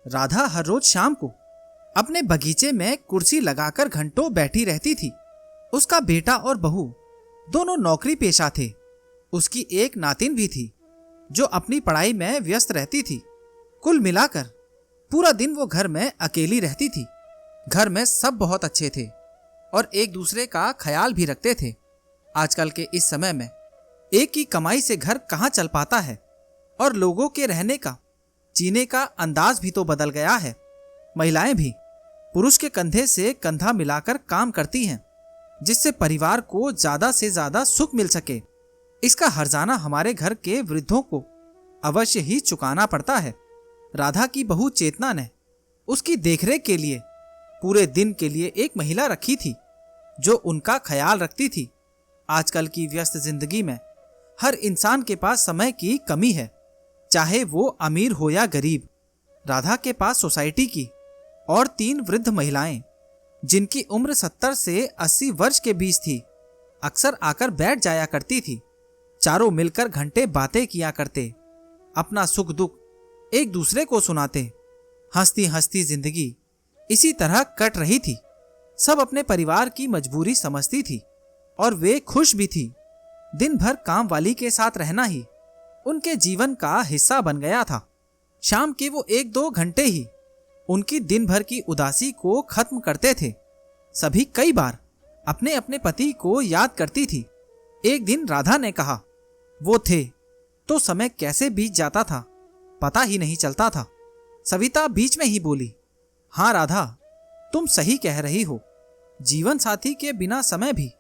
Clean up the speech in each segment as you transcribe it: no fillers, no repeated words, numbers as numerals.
राधा हर रोज शाम को अपने बगीचे में कुर्सी लगाकर घंटों बैठी रहती थी। उसका बेटा और बहू दोनों नौकरी पेशा थे। उसकी एक नातिन भी थी जो अपनी पढ़ाई में व्यस्त रहती थी। कुल मिलाकर पूरा दिन वो घर में अकेली रहती थी। घर में सब बहुत अच्छे थे और एक दूसरे का ख्याल भी रखते थे। आजकल के इस समय में एक की कमाई से घर कहाँ चल पाता है और लोगों के रहने का, जीने का अंदाज भी तो बदल गया है। महिलाएं भी पुरुष के कंधे से कंधा मिलाकर काम करती हैं, जिससे परिवार को ज्यादा से ज्यादा सुख मिल सके। इसका हर्जाना हमारे घर के वृद्धों को अवश्य ही चुकाना पड़ता है। राधा की बहू चेतना ने उसकी देखरेख के लिए पूरे दिन के लिए एक महिला रखी थी जो उनका ख्याल रखती थी। आजकल की व्यस्त जिंदगी में हर इंसान के पास समय की कमी है, चाहे वो अमीर हो या गरीब। राधा के पास सोसाइटी की और 3 वृद्ध महिलाएं, जिनकी उम्र 70 से 80 वर्ष के बीच थी, अक्सर आकर बैठ जाया करती थी। चारों मिलकर घंटे बातें किया करते, अपना सुख दुख एक दूसरे को सुनाते। हंसती हंसती जिंदगी इसी तरह कट रही थी। सब अपने परिवार की मजबूरी समझती थी और वे खुश भी थी। दिन भर काम वाली के साथ रहना ही उनके जीवन का हिस्सा बन गया था। शाम के वो 1-2 घंटे ही उनकी दिन भर की उदासी को खत्म करते थे। सभी कई बार अपने अपने पति को याद करती थी। एक दिन राधा ने कहा, वो थे तो समय कैसे बीत जाता था, पता ही नहीं चलता था। सविता बीच में ही बोली, हाँ राधा, तुम सही कह रही हो। जीवन साथी के बिना समय भी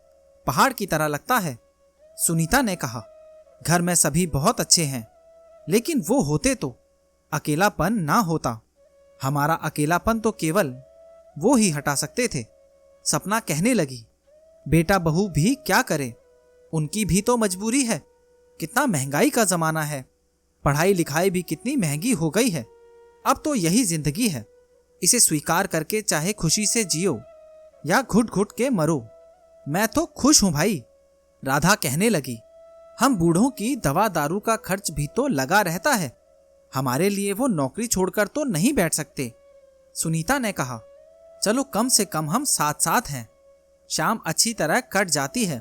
पहाड़ की तरह लगता है। सुनीता ने कहा, घर में सभी बहुत अच्छे हैं, लेकिन वो होते तो अकेलापन ना होता। हमारा अकेलापन तो केवल वो ही हटा सकते थे। सपना कहने लगी, बेटा बहू भी क्या करे, उनकी भी तो मजबूरी है। कितना महंगाई का जमाना है, पढ़ाई लिखाई भी कितनी महंगी हो गई है। अब तो यही जिंदगी है, इसे स्वीकार करके चाहे खुशी से जियो या घुट घुट के मरो। मैं तो खुश हूं भाई, राधा कहने लगी। हम बूढ़ों की दवा दारू का खर्च भी तो लगा रहता है, हमारे लिए वो नौकरी छोड़कर तो नहीं बैठ सकते। सुनीता ने कहा, चलो कम से कम हम साथ साथ हैं। शाम अच्छी तरह कट जाती है,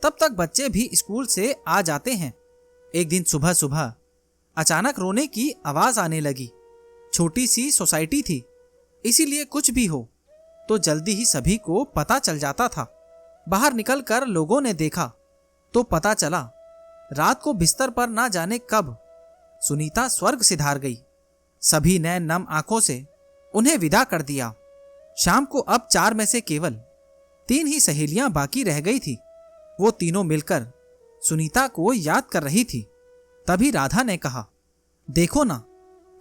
तब तक बच्चे भी स्कूल से आ जाते हैं। एक दिन सुबह सुबह अचानक रोने की आवाज आने लगी। छोटी सी सोसाइटी थी, इसीलिए कुछ भी हो तो जल्दी ही सभी को पता चल जाता था। बाहर निकलकर लोगों ने देखा तो पता चला रात को बिस्तर पर ना जाने कब सुनीता स्वर्ग सिधार गई। सभी ने नम आंखों से उन्हें विदा कर दिया। शाम को अब 4 में से केवल 3 ही सहेलियां बाकी रह गई थी। वो तीनों मिलकर सुनीता को याद कर रही थी। तभी राधा ने कहा, देखो ना,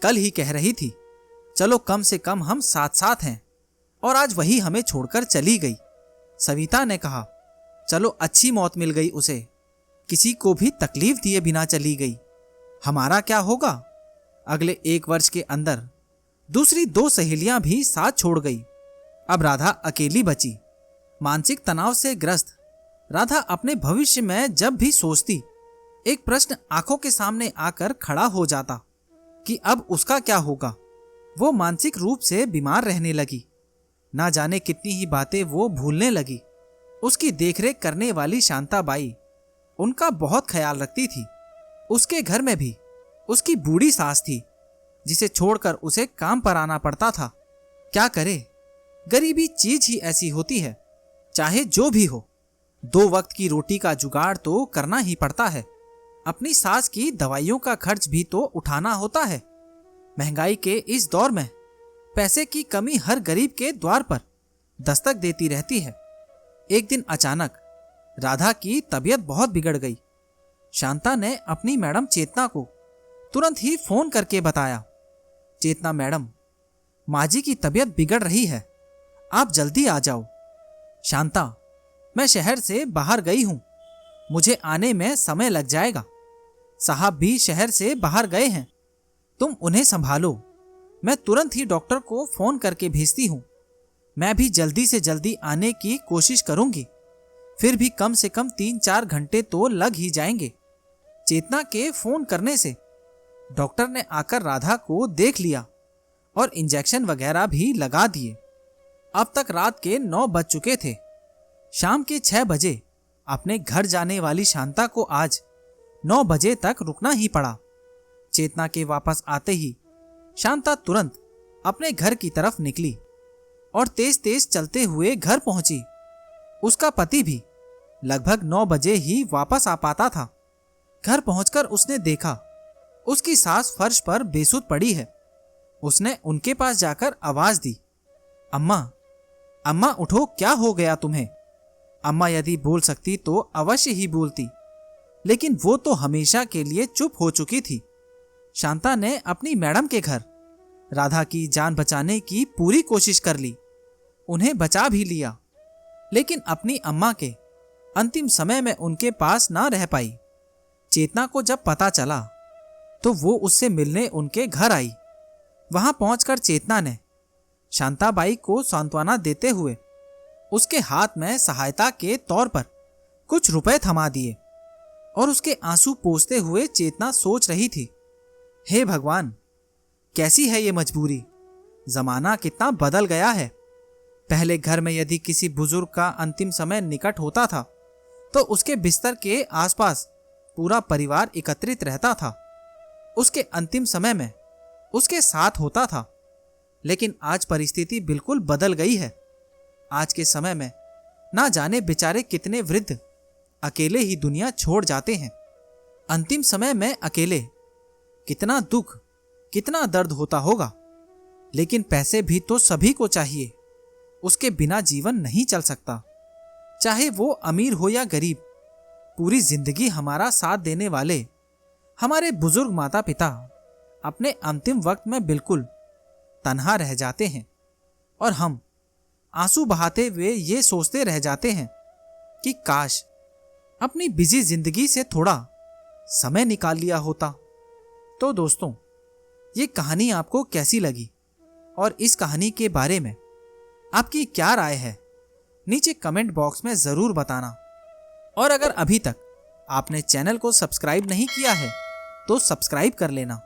कल ही कह रही थी चलो कम से कम हम साथ साथ हैं, और आज वही हमें छोड़कर चली गई। सविता ने कहा, चलो अच्छी मौत मिल गई उसे, किसी को भी तकलीफ दिए बिना चली गई। हमारा क्या होगा? अगले 1 वर्ष के अंदर दूसरी 2 सहेलियां भी साथ छोड़ गई। अब राधा अकेली बची। मानसिक तनाव से ग्रस्त राधा अपने भविष्य में जब भी सोचती, एक प्रश्न आंखों के सामने आकर खड़ा हो जाता कि अब उसका क्या होगा। वो मानसिक रूप से बीमार रहने लगी। ना जाने कितनी ही बातें वो भूलने लगी। उसकी देखरेख करने वाली शांताबाई उनका बहुत ख्याल रखती थी। उसके घर में भी उसकी बूढ़ी सास थी, जिसे छोड़कर उसे काम पर आना पड़ता था। क्या करे, गरीबी चीज ही ऐसी होती है। चाहे जो भी हो, 2 वक्त की रोटी का जुगाड़ तो करना ही पड़ता है। अपनी सास की दवाइयों का खर्च भी तो उठाना होता है। महंगाई के इस दौर में पैसे की कमी हर गरीब के द्वार पर दस्तक देती रहती है। एक दिन अचानक राधा की तबीयत बहुत बिगड़ गई। शांता ने अपनी मैडम चेतना को तुरंत ही फोन करके बताया, चेतना मैडम, माँ जी की तबीयत बिगड़ रही है, आप जल्दी आ जाओ। शांता, मैं शहर से बाहर गई हूं, मुझे आने में समय लग जाएगा। साहब भी शहर से बाहर गए हैं, तुम उन्हें संभालो। मैं तुरंत ही डॉक्टर को फोन करके भेजती हूं। मैं भी जल्दी से जल्दी आने की कोशिश करूंगी, फिर भी कम से कम 3-4 घंटे तो लग ही जाएंगे। चेतना के फोन करने से डॉक्टर ने आकर राधा को देख लिया और इंजेक्शन वगैरह भी लगा दिए। अब तक रात के 9 बज चुके थे। शाम के 6 बजे अपने घर जाने वाली शांता को आज 9 बजे तक रुकना ही पड़ा। चेतना के वापस आते ही शांता तुरंत अपने घर की तरफ निकली और तेज तेज चलते हुए घर पहुंची। उसका पति भी लगभग 9 बजे ही वापस आ पाता था। घर पहुंचकर उसने देखा उसकी सास फर्श पर बेसुध पड़ी है। उसने उनके पास जाकर आवाज दी, अम्मा, अम्मा उठो, क्या हो गया तुम्हें? अम्मा यदि बोल सकती तो अवश्य ही बोलती, लेकिन वो तो हमेशा के लिए चुप हो चुकी थी। शांता ने अपनी मैडम के घर राधा की जान बचाने की पूरी कोशिश कर ली, उन्हें बचा भी लिया, लेकिन अपनी अम्मा के अंतिम समय में उनके पास ना रह पाई। चेतना को जब पता चला तो वो उससे मिलने उनके घर आई। वहां पहुंचकर चेतना ने शांताबाई को सांत्वना देते हुए उसके हाथ में सहायता के तौर पर कुछ रुपए थमा दिए और उसके आंसू पोंछते हुए चेतना सोच रही थी, हे भगवान, कैसी है ये मजबूरी। जमाना कितना बदल गया है। पहले घर में यदि किसी बुजुर्ग का अंतिम समय निकट होता था तो उसके बिस्तर के आसपास पूरा परिवार एकत्रित रहता था, उसके अंतिम समय में उसके साथ होता था। लेकिन आज परिस्थिति बिल्कुल बदल गई है। आज के समय में ना जाने बेचारे कितने वृद्ध अकेले ही दुनिया छोड़ जाते हैं। अंतिम समय में अकेले कितना दुख, कितना दर्द होता होगा। लेकिन पैसे भी तो सभी को चाहिए, उसके बिना जीवन नहीं चल सकता। चाहे वो अमीर हो या गरीब, पूरी जिंदगी हमारा साथ देने वाले हमारे बुजुर्ग माता पिता अपने अंतिम वक्त में बिल्कुल तन्हा रह जाते हैं और हम आंसू बहाते हुए ये सोचते रह जाते हैं कि काश अपनी बिजी जिंदगी से थोड़ा समय निकाल लिया होता। तो दोस्तों, ये कहानी आपको कैसी लगी और इस कहानी के बारे में आपकी क्या राय है, नीचे कमेंट बॉक्स में जरूर बताना। और अगर अभी तक आपने चैनल को सब्सक्राइब नहीं किया है तो सब्सक्राइब कर लेना।